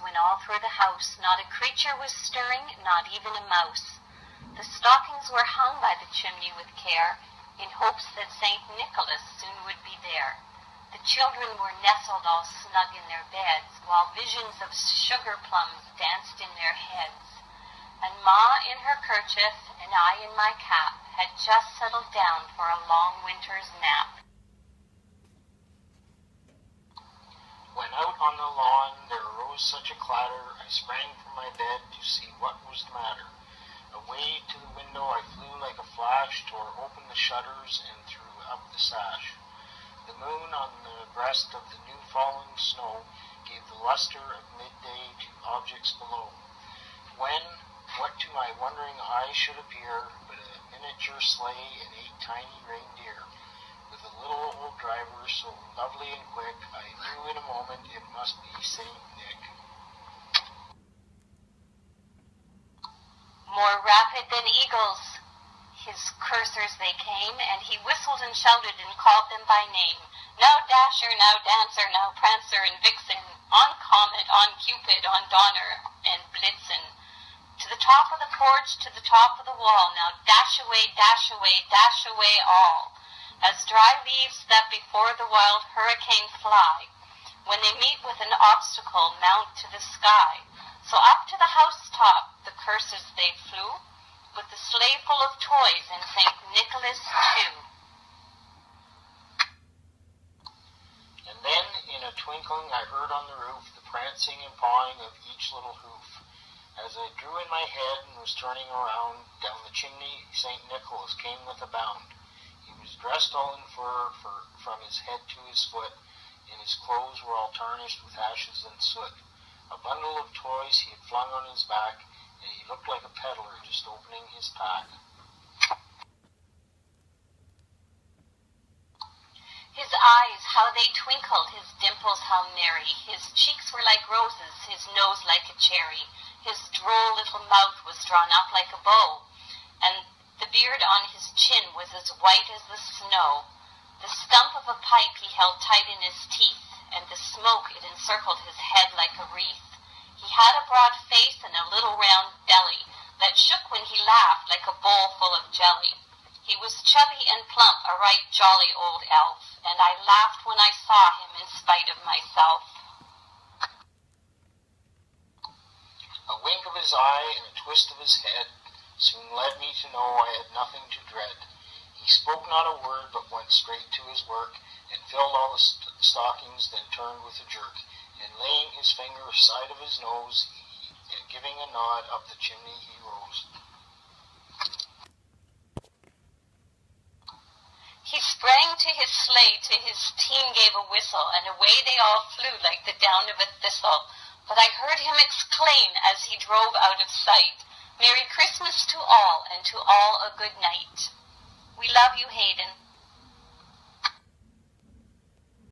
when all through the house not a creature was stirring, not even a mouse. The stockings were hung by the chimney with care, in hopes that St. Nicholas soon would be there. The children were nestled all snug in their beds, while visions of sugar plums danced in their heads. And Ma in her kerchief, and I in my cap, had just settled down for a long winter's nap. When out on the lawn there arose such a clatter, I sprang from my bed to see what was the matter. Away to the window I flew like a flash, tore open the shutters, and threw up the sash. The moon on the breast of the new-fallen snow gave the luster of midday to objects below. When, what to my wondering eye should appear but a miniature sleigh and 8 tiny reindeer, with a little old driver so lovely and quick, I knew in a moment it must be St. Nick. More rapid than eagles, his coursers they came, and he whistled and shouted and called them by name. Now Dasher, now Dancer, now Prancer and Vixen, on Comet, on Cupid, on Donner and Blitzen. To the top of the porch, to the top of the wall, now dash away all. As dry leaves that before the wild hurricane fly, when they meet with an obstacle, mount to the sky. So up to the housetop the coursers they flew, with the sleigh full of toys and St. Nicholas too. And then in a twinkling I heard on the roof the prancing and pawing of each little hoof. As I drew in my head and was turning around, down the chimney St. Nicholas came with a bound. He was dressed all in fur from his head to his foot, and his clothes were all tarnished with ashes and soot. A bundle of toys he had flung on his back, and he looked like a peddler just opening his pack. His eyes, how they twinkled, his dimples how merry, his cheeks were like roses, his nose like a cherry, his droll little mouth was drawn up like a bow, and the beard on his chin was as white as the snow. The stump of a pipe he held tight in his teeth, and the smoke it encircled his head like a wreath. He had a broad face and a little round belly that shook when he laughed like a bowl full of jelly. He was chubby and plump, a right jolly old elf, and I laughed when I saw him in spite of myself. A wink of his eye and a twist of his head soon led me to know I had nothing to dread. He spoke not a word, but went straight to his work, and filled all the stockings, then turned with a jerk, and laying his finger aside of his nose, and giving a nod, up the chimney he rose. He sprang to his sleigh, to his team gave a whistle, and away they all flew like the down of a thistle. But I heard him exclaim as he drove out of sight, "Merry Christmas to all, and to all a good night." We love you, Hayden.